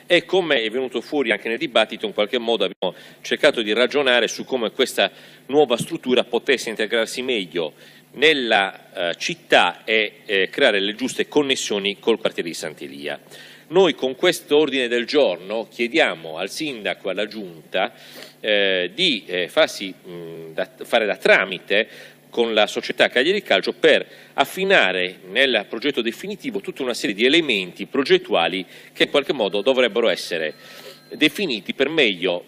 E come è venuto fuori anche nel dibattito, in qualche modo abbiamo cercato di ragionare su come questa nuova struttura potesse integrarsi meglio nella città e creare le giuste connessioni col quartiere di Sant'Elia. Noi con questo ordine del giorno chiediamo al Sindaco e alla Giunta di fare da tramite con la società Cagliari Calcio per affinare nel progetto definitivo tutta una serie di elementi progettuali che in qualche modo dovrebbero essere definiti per meglio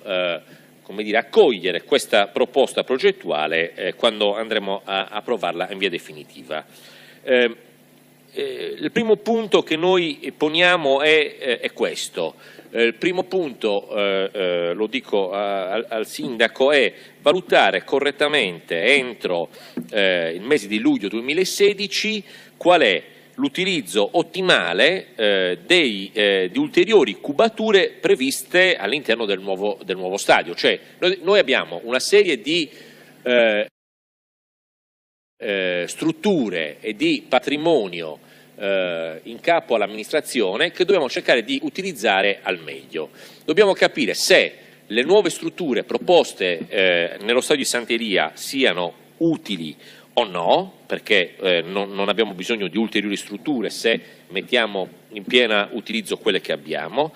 come dire, accogliere questa proposta progettuale quando andremo a approvarla in via definitiva. Il primo punto che noi poniamo è questo. Il primo punto, lo dico al Sindaco, è valutare correttamente entro il mese di luglio 2016 qual è l'utilizzo ottimale di ulteriori cubature previste all'interno del nuovo stadio. Cioè, noi abbiamo una serie di strutture e di patrimonio in capo all'amministrazione che dobbiamo cercare di utilizzare al meglio. Dobbiamo capire se le nuove strutture proposte nello stadio di Sant'Elia siano utili o no, perché non abbiamo bisogno di ulteriori strutture se mettiamo in pieno utilizzo quelle che abbiamo.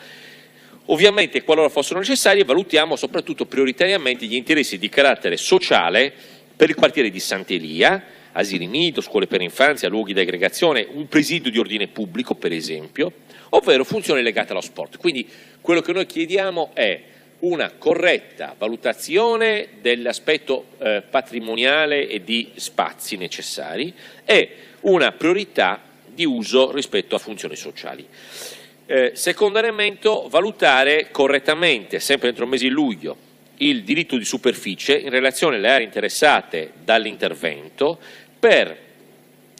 Ovviamente, qualora fossero necessarie, valutiamo soprattutto prioritariamente gli interessi di carattere sociale per il quartiere di Sant'Elia, asili nido, scuole per infanzia, luoghi di aggregazione, un presidio di ordine pubblico per esempio, ovvero funzioni legate allo sport. Quindi quello che noi chiediamo è una corretta valutazione dell'aspetto patrimoniale e di spazi necessari e una priorità di uso rispetto a funzioni sociali. Secondo elemento, valutare correttamente, sempre entro il mese di luglio, il diritto di superficie in relazione alle aree interessate dall'intervento per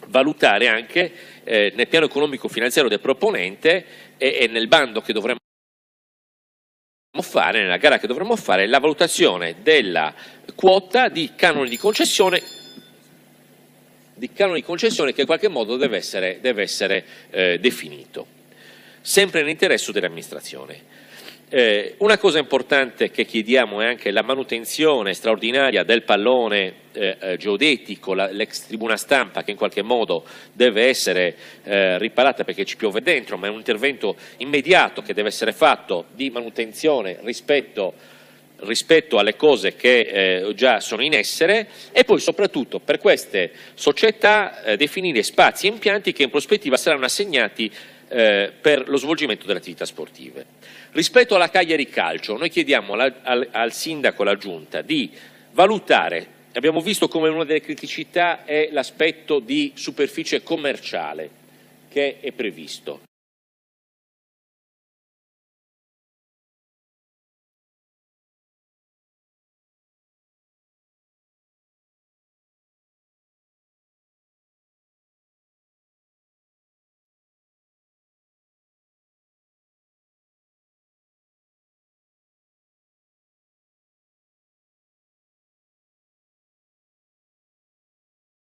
valutare anche nel piano economico finanziario del proponente e nel bando che dovremmo fare, nella gara che dovremmo fare, la valutazione della quota di canone di concessione che in qualche modo deve essere definito, sempre nell'interesse dell'amministrazione. Una cosa importante che chiediamo è anche la manutenzione straordinaria del pallone geodetico, l'ex tribuna stampa che in qualche modo deve essere riparata perché ci piove dentro, ma è un intervento immediato che deve essere fatto di manutenzione rispetto alle cose che già sono in essere e poi soprattutto per queste società definire spazi e impianti che in prospettiva saranno assegnati per lo svolgimento delle attività sportive. Rispetto alla Cagliari Calcio, noi chiediamo al Sindaco e alla Giunta di valutare, abbiamo visto come una delle criticità è l'aspetto di superficie commerciale che è previsto.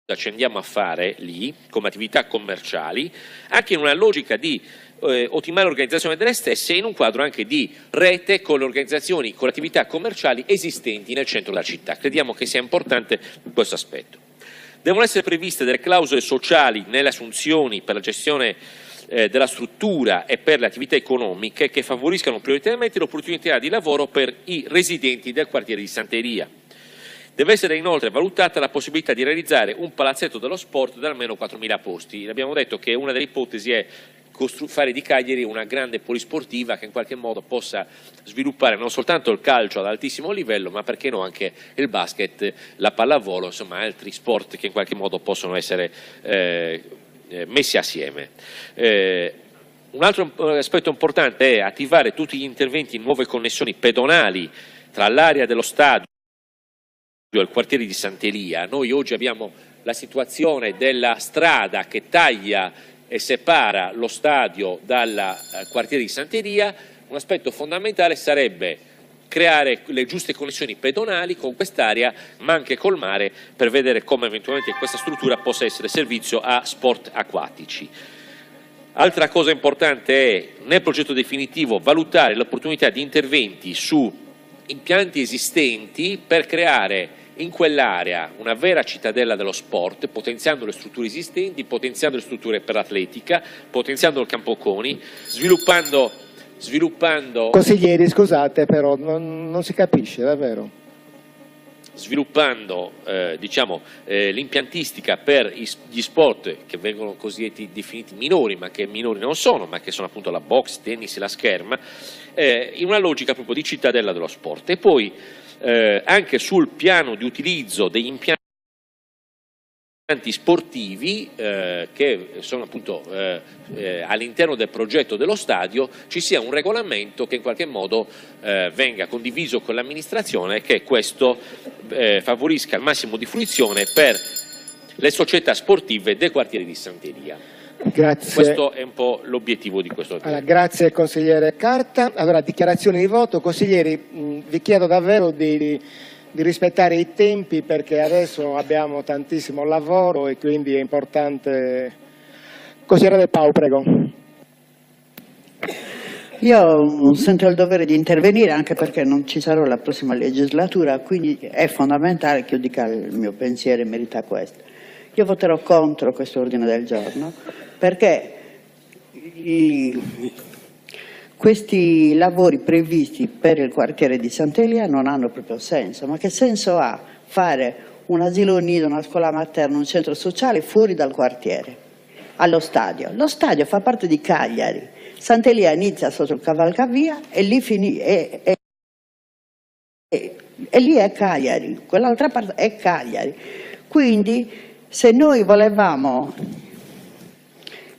Ci andiamo a fare lì come attività commerciali, anche in una logica di ottimale organizzazione delle stesse in un quadro anche di rete con le organizzazioni, con le attività commerciali esistenti nel centro della città. Crediamo che sia importante questo aspetto. Devono essere previste delle clausole sociali nelle assunzioni per la gestione della struttura e per le attività economiche che favoriscano prioritariamente l'opportunità di lavoro per i residenti del quartiere di Sant'Elia. Deve essere inoltre valutata la possibilità di realizzare un palazzetto dello sport da almeno 4.000 posti. Abbiamo detto che una delle ipotesi è fare di Cagliari una grande polisportiva che in qualche modo possa sviluppare non soltanto il calcio ad altissimo livello, ma perché no anche il basket, la pallavolo, insomma altri sport che in qualche modo possono essere messi assieme. Un altro aspetto importante è attivare tutti gli interventi in nuove connessioni pedonali tra l'area dello stadio al quartiere di Sant'Elia. Noi oggi abbiamo la situazione della strada che taglia e separa lo stadio dal quartiere di Sant'Elia. Un aspetto fondamentale sarebbe creare le giuste connessioni pedonali con quest'area, ma anche col mare, per vedere come eventualmente questa struttura possa essere servizio a sport acquatici. Altra cosa importante è, nel progetto definitivo, valutare l'opportunità di interventi su impianti esistenti per creare in quell'area una vera cittadella dello sport, potenziando le strutture esistenti, potenziando le strutture per l'atletica, potenziando il campo CONI, sviluppando... Consiglieri, scusate, però non si capisce davvero. Sviluppando l'impiantistica per gli sport che vengono cosiddetti definiti minori, ma che minori non sono, ma che sono appunto la box, tennis e la scherma, in una logica proprio di cittadella dello sport. E poi anche sul piano di utilizzo degli impianti sportivi che sono appunto all'interno del progetto dello stadio ci sia un regolamento che in qualche modo venga condiviso con l'amministrazione e che questo favorisca il massimo di fruizione per le società sportive del quartiere di Sant'Elia. Grazie. Questo è un po' l'obiettivo di questo tema. Allora, grazie consigliere Carta. Allora, dichiarazioni di voto. Consiglieri, vi chiedo davvero di rispettare i tempi perché adesso abbiamo tantissimo lavoro e quindi è importante. Consigliere De Pau, prego. Io sento il dovere di intervenire anche perché non ci sarò la prossima legislatura, quindi è fondamentale che io dica il mio pensiero in merito a questo. Io voterò contro questo ordine del giorno perché questi lavori previsti per il quartiere di Sant'Elia non hanno proprio senso. Ma che senso ha fare un asilo nido, una scuola materna, un centro sociale fuori dal quartiere, allo stadio? Lo stadio fa parte di Cagliari. Sant'Elia inizia sotto il cavalcavia e lì e lì è Cagliari, quell'altra parte è Cagliari. Quindi se noi volevamo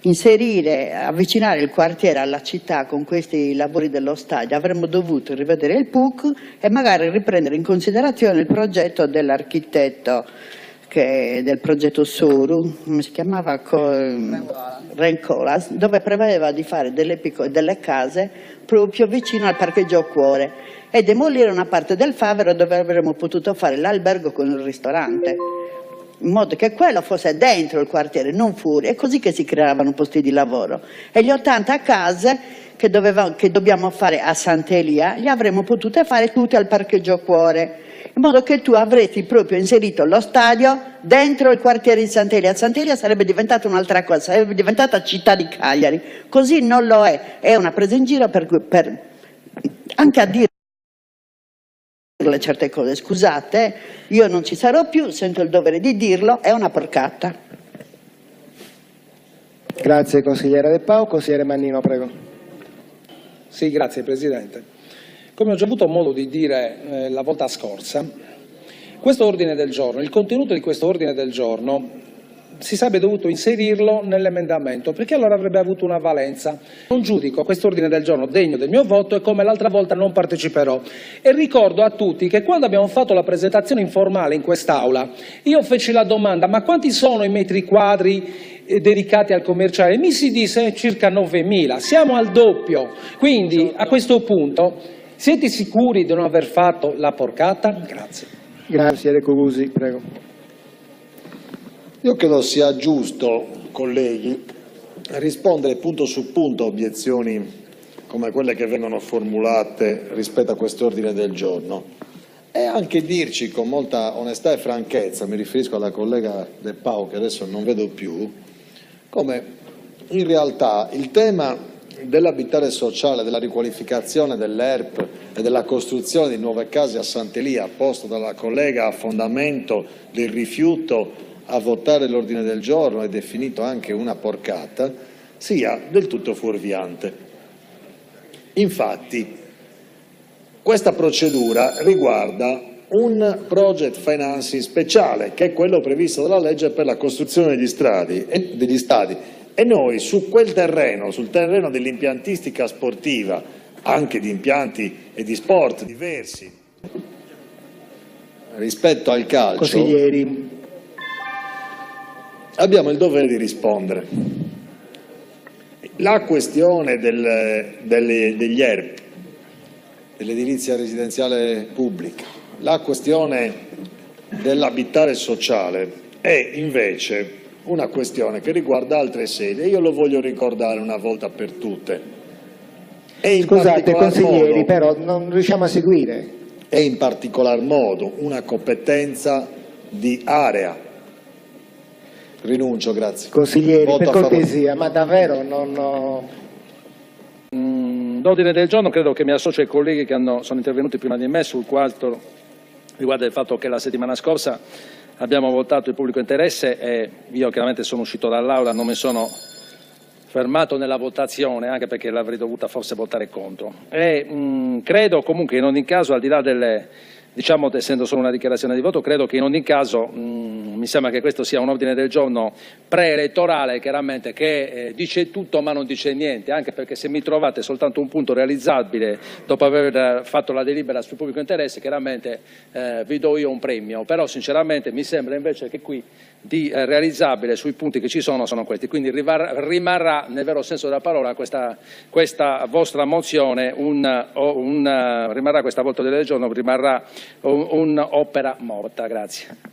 avvicinare il quartiere alla città con questi lavori dello stadio, avremmo dovuto rivedere il PUC e magari riprendere in considerazione il progetto dell'architetto del progetto Soru, come si chiamava? Rencolas, dove prevedeva di fare delle case proprio vicino al parcheggio Cuore e demolire una parte del Favero dove avremmo potuto fare l'albergo con il ristorante, in modo che quello fosse dentro il quartiere, non fuori. È così che si creavano posti di lavoro. E gli 80 case che dobbiamo fare a Sant'Elia li avremmo potute fare tutte al parcheggio Cuore, in modo che tu avresti proprio inserito lo stadio dentro il quartiere di Sant'Elia. Sant'Elia sarebbe diventata un'altra cosa, sarebbe diventata città di Cagliari. Così non lo è una presa in giro per anche a dire certe cose. Scusate, io non ci sarò più, sento il dovere di dirlo, è una porcata. Grazie consigliere De Pau. Consigliere Mannino, prego. Sì, grazie Presidente. Come ho già avuto modo di dire la volta scorsa, questo ordine del giorno, il contenuto di questo ordine del giorno si sarebbe dovuto inserirlo nell'emendamento, perché allora avrebbe avuto una valenza. Non giudico questo ordine del giorno degno del mio voto e come l'altra volta non parteciperò. E ricordo a tutti che quando abbiamo fatto la presentazione informale in quest'Aula, io feci la domanda: ma quanti sono i metri quadri dedicati al commerciale? Mi si disse circa 9.000, siamo al doppio. Quindi a questo punto siete sicuri di non aver fatto la porcata? Grazie. Grazie, De Cogusi, prego. Io credo sia giusto, colleghi, rispondere punto su punto a obiezioni come quelle che vengono formulate rispetto a quest'ordine del giorno e anche dirci con molta onestà e franchezza, mi riferisco alla collega De Pau che adesso non vedo più, come in realtà il tema dell'abitare sociale, della riqualificazione dell'ERP e della costruzione di nuove case a Sant'Elia, posto dalla collega a fondamento del rifiuto a votare l'ordine del giorno e definito anche una porcata, sia del tutto fuorviante. Infatti, questa procedura riguarda un project financing speciale, che è quello previsto dalla legge per la costruzione degli stadi, e noi su quel terreno, sul terreno dell'impiantistica sportiva, anche di impianti e di sport diversi rispetto al calcio, Consiglieri, abbiamo il dovere di rispondere. La questione degli ERP, dell'edilizia residenziale pubblica, la questione dell'abitare sociale è invece una questione che riguarda altre sedi e io lo voglio ricordare una volta per tutte. Scusate consiglieri, però non riusciamo a seguire. È in particolar modo una competenza di area. Rinuncio, grazie. Consiglieri, Voto per a favore. cortesia, ma davvero non... L'ordine del giorno credo che mi associo ai colleghi che sono intervenuti prima di me sul quanto riguarda il fatto che la settimana scorsa abbiamo votato il pubblico interesse e io chiaramente sono uscito dall'Aula, non mi sono fermato nella votazione anche perché l'avrei dovuta forse votare contro. Credo comunque in ogni caso, al di là delle, diciamo, essendo solo una dichiarazione di voto, credo che in ogni caso mi sembra che questo sia un ordine del giorno preelettorale chiaramente che dice tutto ma non dice niente, anche perché se mi trovate soltanto un punto realizzabile dopo aver fatto la delibera sul pubblico interesse chiaramente vi do io un premio, però sinceramente mi sembra invece che qui di realizzabile sui punti che ci sono questi, quindi rimarrà nel vero senso della parola questa vostra mozione, rimarrà questa volta del giorno, rimarrà un'opera morta. Grazie.